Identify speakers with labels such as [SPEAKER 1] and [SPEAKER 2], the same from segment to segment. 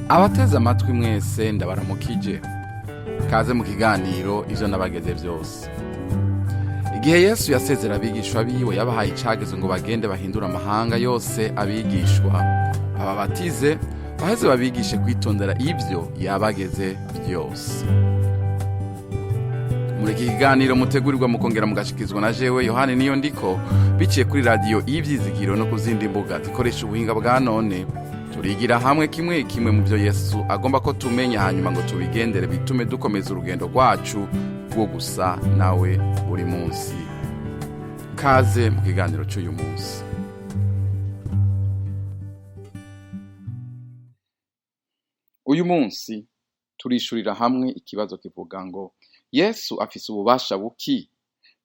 [SPEAKER 1] Abateze amatwi mwese ndabaramukije. Kaze mu kiganiro ivyo nabageze vyose. Igihe Yesu yasezera abigishwa biwe yabahaye icagezo ngo bagende bahindura amahanga yose abigishwa, bababatize, baheze babigishe kwitondera ivyo yabageze vyose. Muri iki kiganiro mutegurirwa mukongera mugashikizwa na jewe Yohani Niyondiko, biciye kuri radio Ivyizigiro no kuzindi mbuga zikoresha ubuhinga bwa none. Turigira hamwe kimwe kimwe mu byo Yesu agomba ko tumenya, hanyuma ngo tubigendere bitume dukomeza urugendo rwacu rwo gusa nawe buri munsi. Kaze mu kiganiro cy'uyu munsi. Uyu munsi turishurira hamwe ikibazo kivuga ngo Yesu afise ububasha buki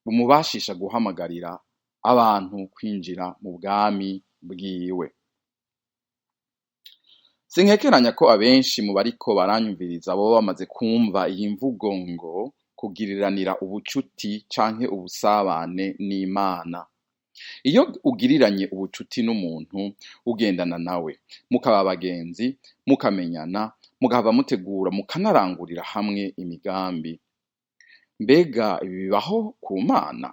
[SPEAKER 1] bumubashisha guhamagarira abantu kwinjira mu bwami bwiwe. Sinkekeranya ko abenshi mu bariko baranyumviriza bo bamaze kumva iyi mvugo ngo kugiriranira ubucuti canke ubusabane n'Imana. Iyo ugiriranye ubucuti n'umuntu, ugendana nawe, mukaba abagenzi, mukamenyana, mugahava mutegura, mukanarangurira hamwe imigambi. Mbega ibi bibaho ku Mana?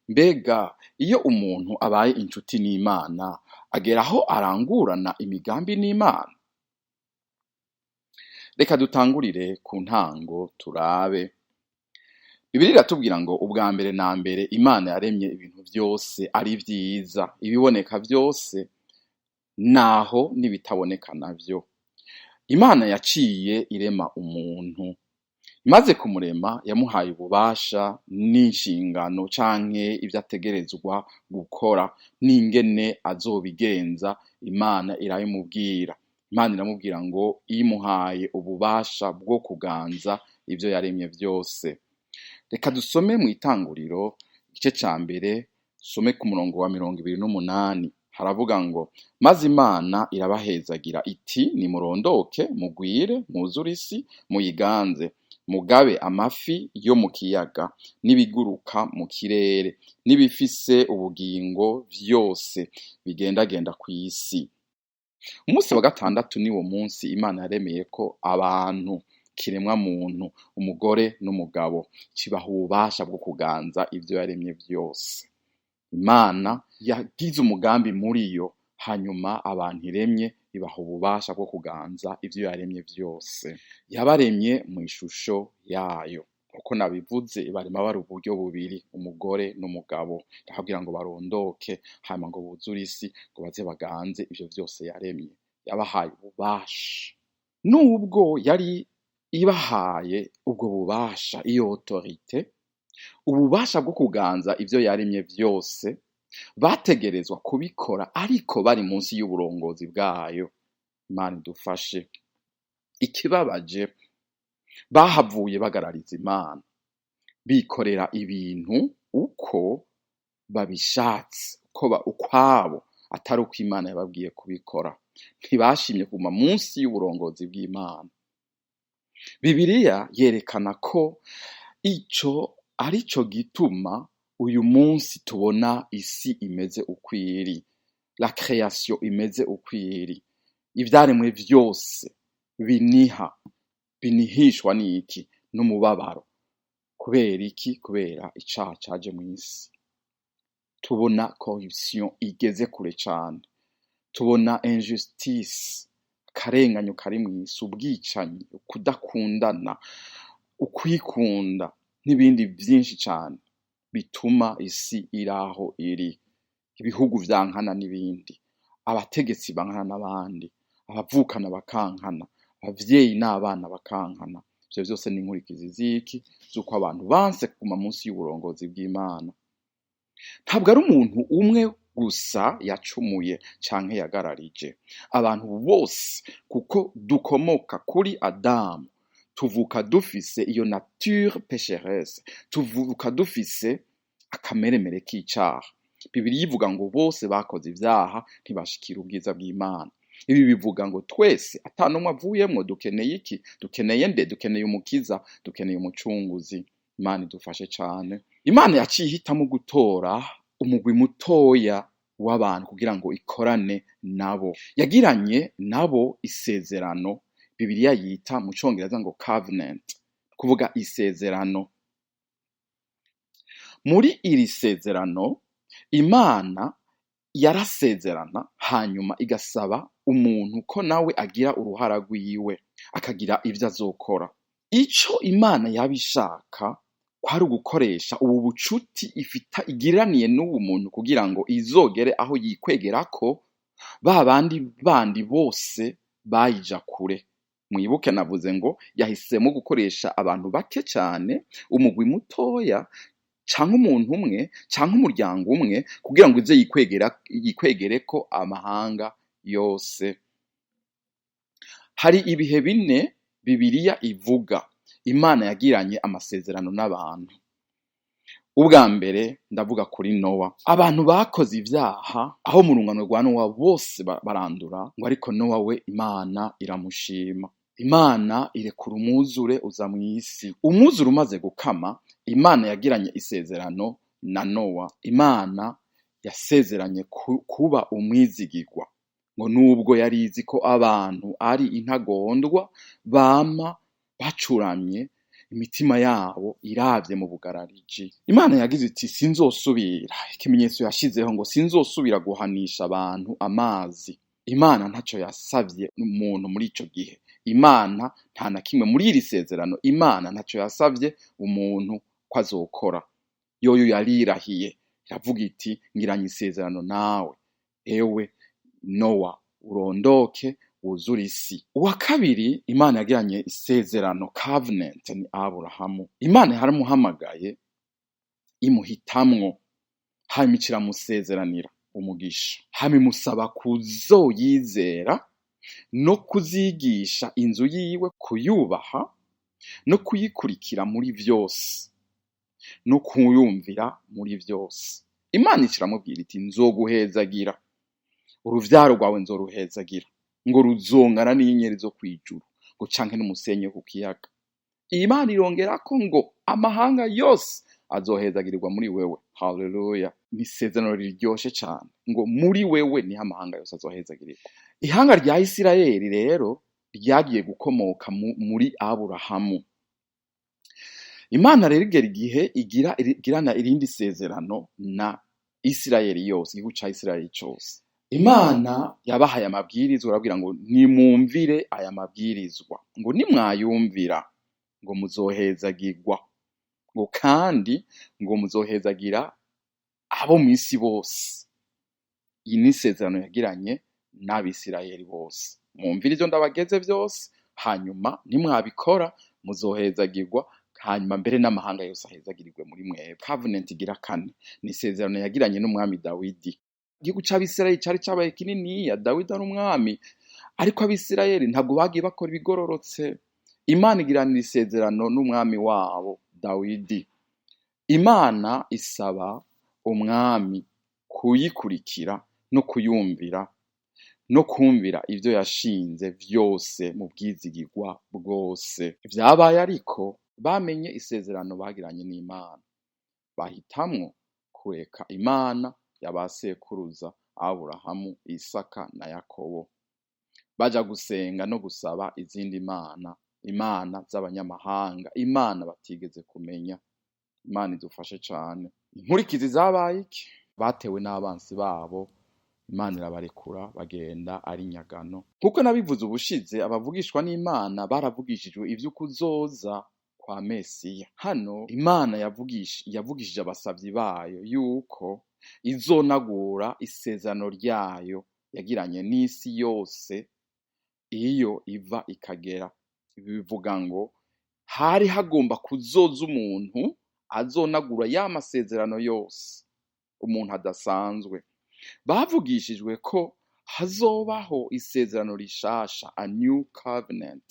[SPEAKER 1] Mbega iyo umuntu abaye inshuti n'Imana, ageraho arangurana imigambi n'Imana? Reka dutangurire ku ntango turabe. Bibiliya iratubwira ngo ubwa mbere na mbere Imana yaremye ibintu byose ari vyiza, ibiboneka byose naho nibitaboneka navyo. Imana yaciye irema umuntu. Imaze kumurema yamuhaye ububasha n'inshingano canke ivyo ategerezwa gukora n'ingene azobigenza. Imana irabimubwira. Imana iramubwira ngo imuhaye ububasha bwo kuganza ivyo yaremye vyose. Reka dusome mu Itanguriro igice ca mbere, some ku murongo wa 28. Haravuga ngo maze Imana irabahezagira iti, nimurondoke, mugwire, mwuzure isi, muyiganze, mugabe amafi yo mu kiyaga n'ibiguruka mu kirere n'ibifise ubugingo vyose bigendagenda kw'isi. Umunsi wa gatandatu niwo munsi Imana yaremeye ko abantu, kiremwa muntu, umugore n'umugabo, kibaha ububasha bwo kuganza ivyo yaremye vyose. Imana yagize umugambi muri yo, hanyuma abantu iremye ibaha ububasha bwo kuganza ivyo yaremye vyose. Yabaremye mu ishusho yayo. Uko nabivuze, barema bari uburyo bubiri, umugore n'umugabo. Ndakabwira ngo barondoke, hanyuma ngo buzure isi, ngo baze baganze ivyo vyose yaremye. Yabahaye ububasha. Nubwo yari ibahaye ubwo bubasha, iyo autorite, ububasha bwo kuganza ivyo yaremye vyose, bategerezwa kubikora ariko bari munsi y'uburongozi bwayo. Imana idufashe. Ikibabaje, bahavuye bagarariza Imana, bikorera ibintu uko babishatse, ukwabo, atari uko Imana yababwiye kubikora. Ntibashimye kuguma munsi y'uburongozi bw'Imana. Bibiliya yerekana ko ico arico gituma uyu munsi tubona isi imeze ukwiri, la création imeze ukwiri. Ivyaremwe vyose binihishwa n'iki? N'umubabaro. Kubera iki? Kubera icaha caje mw'isi. Tubona corruption igeze kure cane. Tubona injustice, akarenganyo kari mw'isi, ubwicanyi, kudakundana, ukwikunda n'ibindi vyinshi cane bituma isi iraho iri. Ibihugu vyankana n'ibindi, abategetsi bankana n'abandi, abavukana bakankana, abavyeyi n'abana bakankana. Ivyo vyose ni inkurikizi ziki? Zuko abantu banse kuguma munsi y'uburongozi bw'Imana. Ntabwo ari umuntu umwe gusa yacumuye canke yagararije. Abantu bose, kuko dukomoka kuri Adamu, tuvuka dufise iyo nature pécheresse, tuvuka dufise akameremere k'icaha. Bibiliya ivuga ngo bose bakoze ivyaha ntibashikira ubwiza bw'Imana. Ibi bivuga ngo twese atanumwe avuyemwo. Dukeneye iki? Dukeneye nde? Dukeneye umukiza, dukeneye umucunguzi. Imana idufashe cane. Imana yaciye ihitamo gutora umugwi mutoya w'abantu kugira ngo ikorane nabo. Yagiranye nabo isezerano Bibiliya yita mu Congereza ngo covenant, kuvuga isezerano. Muri iri sezerano Imana yarasezerana hanyuma igasaba umuntu ko nawe agira uruhara rwiwe, akagira ivyo azokora. Ico Imana yabishaka kwari ugukoresha ubu bucuti igiraniye n'uwo muntu kugira ngo izogere aho yikwegerako ba bandi bose bayija kure. Mwibuke navuze ngo yahisemo gukoresha abantu bake cane, umugwi mutoya, canke umuntu umwe, canke umuryango umwe, kugira ngo ize yikwegereko amahanga yose. Hari ibihe bine Bibiliya ivuga Imana yagiranye amasezerano n'abantu. Ubwa mbere ndavuga kuri Nowa. Abantu bakoze ivyaha, aho mu rungano rwa Nowa bose barandura, ngo ariko Nowa we Imana iramushima. Imana irekura umwuzure uza mw'isi. Umwuzure umaze gukama, Imana yagiranye isezerano na Nowa. Imana yasezeranye kuba umwizigirwa, ngo nubwo yari izi ko abantu ari intagondwa, bama bacuramye, imitima yabo iravye mu bugarariji. Imana yagize iti sinzosubira, ikimenyetso yashizeho ngo sinzosubira guhanisha abantu amazi. Imana ntaco yasavye umuntu muri ico gihe. Imana nta na kimwe muri iri sezerano Imana ntaco yasavye umuntu ko azokora. Yoyo yarirahiye, iravuga iti ngiranye isezerano nawe, ewe Nowa, urondoke wuzure isi. Uwa kabiri Imana yagiranye isezerano covenant ni Aburahamu. Imana yaramuhamagaye imuhitamwo, hanyuma iramusezeranira umugisha, hanyuma imusaba kuzoyizera no kuzigisha inzu yiwe, kuyubaha no kuyikurikira muri vyose, no kuyumvira muri vyose. Imana iramubwira iti nzoguhezagira, uruvyaro rwawe nzoruhezagira, ngo ruzongana n'inyenyeri zo kwijuru, ngo canke n'umusenyi wo ku kiyaga. Imana irongerako ngo amahanga yose azohezagirirwa muri wewe. Haleluya! Ni isezerano riryoshe cane, ngo muri wewe niho amahanga yose azohezagirirwa. Ihanga rya Isirayeli rero ryagiye gukomoka muri Aburahamu. Imana rero igera igihe igirana irindi sezerano na Isirayeli yose, igihugu ca Isirayeli cose. Imana yabahaye amabwirizwa, arabwira ngo nimwumvire aya mabwirizwa, ngo nimwayumvira ngo muzohezagirwa, ngo kandi ngo muzohezagira abo mw'isi bose. Iyi ni isezerano yagiranye n'Abisirayeli bose. Mwumvire ivyo ndabageze vyose, hanyuma nimwabikora muzohezagirwa, hanyuma mbere n'amahanga yose ahezagirirwe muri mwebwe. Covenant igira kane ni isezerano yagiranye n'umwami Dawidi. Igihugu c'Abisirayeli cari cabaye kininiya, Dawidi ari umwami, ariko Abisirayeli ntabwo bagiye bakora ibigororotse. Imana igiranira isezerano n'umwami wabo Dawidi. Imana isaba umwami kuyikurikira no kuyumvira no kumvira ivyo yashinze vyose mu bwizigirwa bwose. Vyabaye ariko bamenye isezerano bagiranye n'Imana, bahitamwo kureka Imana yabasekuruza Aburahamu, Isaka na Yakobo, baja gusenga no gusaba izindi imana z'abanyamahanga, Imana batigeze kumenya. Imana idufashe cane. Inkurikizi zabaye iki? Batewe n'abansi babo, Imana irabarekura bagenda ari nyagano. Kuko nabivuze ubushize, abavugishwa n'Imana baravugishijwe ivy'ukuzoza kwa Mesiya. Hano Imana yavugishije abasavyi bayo yuko izonagura isezerano ryayo yagiranye n'isi yose iyo iva ikagera. Ibi bivuga ngo hari hagomba kuzoza umuntu azonagura ya masezerano yose, umuntu adasanzwe. Bavugishijwe ko hazobaho isezerano rishasha, a new covenant.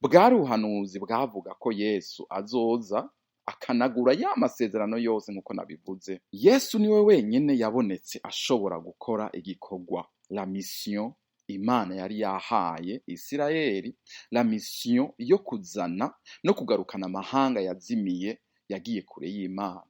[SPEAKER 1] Bwari ubuhanuzi bwavuga ko Yesu azoza akanagura ya masezerano yose nk'uko nabivuze. Yesu niwe wenyene yabonetse ashobora gukora igikorwa, la mission Imana yari yahaye Isirayeli, la mission yo kuzana no kugarukana amahanga yazimiye yagiye kure y'Imana.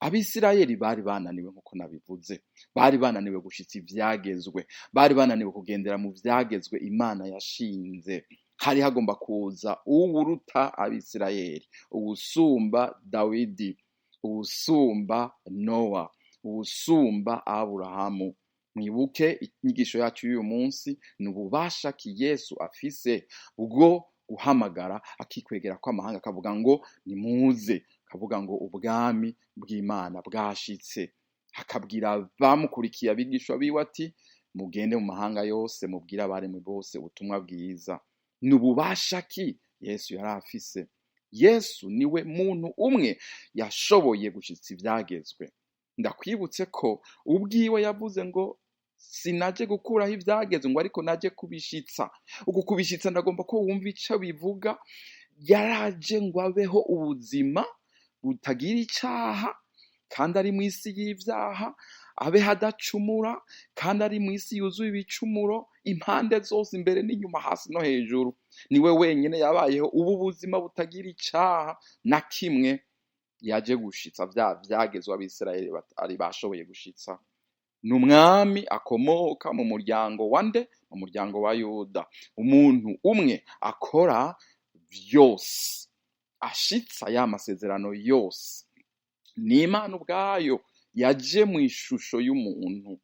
[SPEAKER 1] Abisirayeli bari bananiwe nk'uko nabivuze, bari bananiwe gushitsa ivyagezwe, bari bananiwe kugendera mu vyagezwe Imana yashinze. hari hagomba kuza uwuruta abisirayeli, uwusumba Dawidi, uwusumba Nowa, uwusumba Aburahamu. Mwibuke inyigisho yacu y'uyu munsi ni ububasha ki Yesu afise ubwo guhamagara akikwegera kw'amahanga akavuga ngo nimuze, akavuga ngo ubwami bw'Imana bwashitse, akabwira bamukurikiye abigishwa biwe ati mugende mu mahanga yose mubwire abaremwe bose ubutumwa bwiza. Ni ububasha ki Yesu yari afise? Yesu niwe muntu umwe yashoboye gushitsa ivyagezwe. Ndakwibutse ko ubwiwe yavuze ngo sinaje gukuraho ivyagezwe ngo ariko naje kubishitsa. Uku kubishitsa ndagomba ko wumva ico bivuga. Yaraje ngo abeho ubuzima butagira icaha kandi ari mu isi y'ivyaha, abe hadacumura kandi ari mu isi yuzuye ibicumuro impande zose, imbere n'inyuma, hasi no hejuru. Niwe wenyene yabayeho ubu buzima butagira icaha na kimwe. Yaje gushitsa vyagezwe abisirayeli ari bashoboye gushitsa. Ni umwami akomoka mu muryango wa nde? Mu muryango wa Yuda. Umuntu umwe akora vyose, ashitsa ya masezerano yose. Ni Imana ubwayo yaje mu ishusho y'umuntu.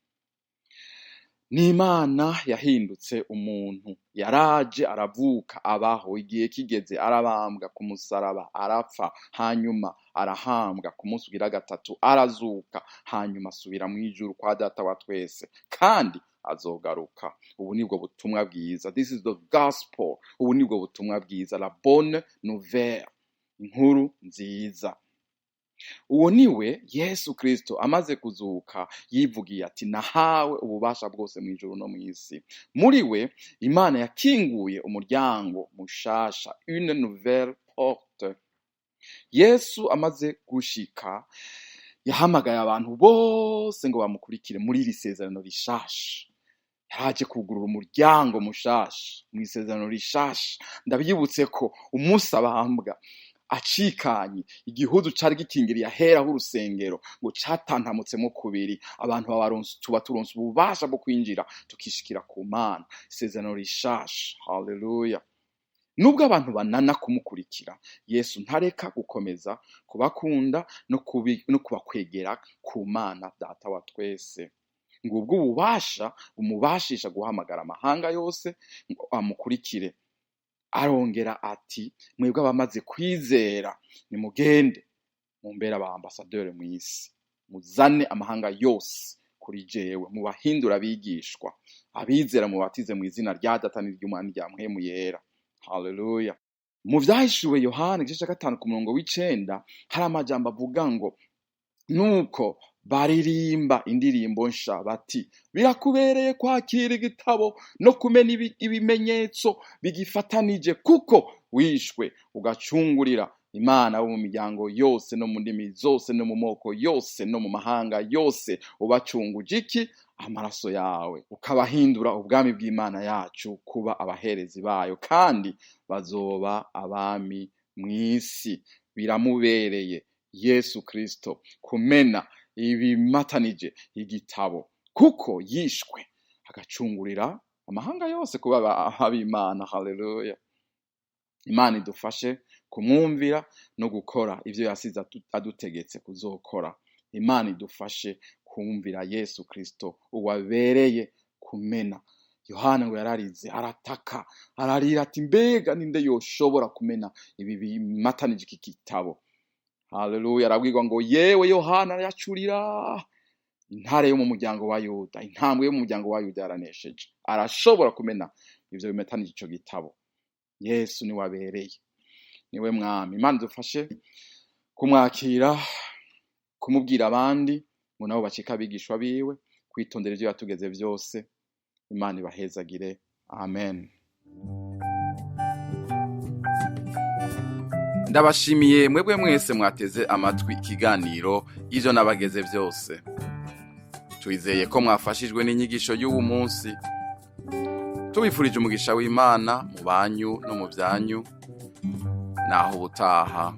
[SPEAKER 1] Ni Imana yahindutse umuntu, yaraje aravuka, abaho, igihe kigeze arabambwa ku musaraba, arapfa, hanyuma arahambwa, ku munsi ugira gatatu arazuka, hanyuma asubira mu ijuru kwa Data wa twese, kandi azogaruka. Ubu nibwo butumwa bwiza. This is the gospel. Ubu nibwo butumwa bwiza, la bonne nouvelle, inkuru nziza. Uwo niwe Yesu Kristo amaze kuzuka yivugiye ati nahawe ububasha bwose mu ijuru no mu isi. Muri we Imana yakinguye umuryango mushasha, une nouvelle porte. Yesu amaze gushika yahamagaye abantu bose ngo bamukurikire muri iri sezerano rishasha. Yaje kugurura umuryango mushasha mu isezerano rishasha. Ndabyibutse ko umunsi abahambwa acikanye, igihuzu cari gikingiriye ahera h'urusengero ngo catantamutsemo kubiri, abantu tuba turonse ububasha bwo kwinjira tukishikira ku Mana. Isezerano rishasha. Haleluya. Nubwo abantu banana kumukurikira, Yesu ntareka gukomeza kubakunda no kubakwegera ku Mana Data wa twese. Ngubwo ububasha bumubashisha guhamagara amahanga yose ngo amukurikire. Arongera ati mwebwe abamaze kwizera nimugende mumbere aba ambasaderi mu isi, muzane amahanga yose kuri jewe, mubahindura abigishwa, abizera mubatize mu izina rya Data n'iry'Umwana rya Mpwemu Yera. Haleluya. Mu vyahishuwe Yohana igice ca 5 ku murongo w'9 hari amajambo avuga ngo nuko baririmba indirimbo nsha bati birakubereye kwakira igitabo no kumena ibimenyetso bigifatanije, kuko wishwe ugacungurira Imana bo mu miryango yose no mu ndimi zose no mu moko yose no mu mahanga yose, ubacunguje iki? Amaraso yawe, ukabahindura ubwami bw'Imana yacu kuba abaherezi bayo, kandi bazoba abami mw'isi. Biramubereye Yesu Kristo kumena ibimatanije igitabo, kuko yishwe agacungurira amahanga yose kuba ab'Imana. Haleluya. Imana idufashe kumwumvira no gukora ivyo yasize adutegetse kuzokora. Imana idufashe kumvira Yesu Kristo uwabereye kumena. Yohana ngo yararize arataka ararira ati mbega ninde yoshobora kumena ibi bimatanije iki gitabo? Haleluya. Arabwirwa ngo yewe Yohana yacurira, intare yo mu muryango wa Yuda, intambwe yo mu muryango wa Yuda yaranesheje, arashobora kumena ivyo bimatanije ico gitabo. Yesu ni wabereye, niwe mwami. Imana dufashe kumwakira, kumubwira abandi ngo nabo bacika abigishwa biwe, kwitondera ivyo yatugeze vyose. Imana ibahezagire. Amen. Ndabashimiye mwebwe mwese mwateze amatwi ikiganiro ivyo nabageze vyose. Twizeye ko mwafashijwe n'inyigisho y'uwu munsi. Tubifurije umugisha w'Imana mu banyu no mu vyanyu. Naho ubutaha.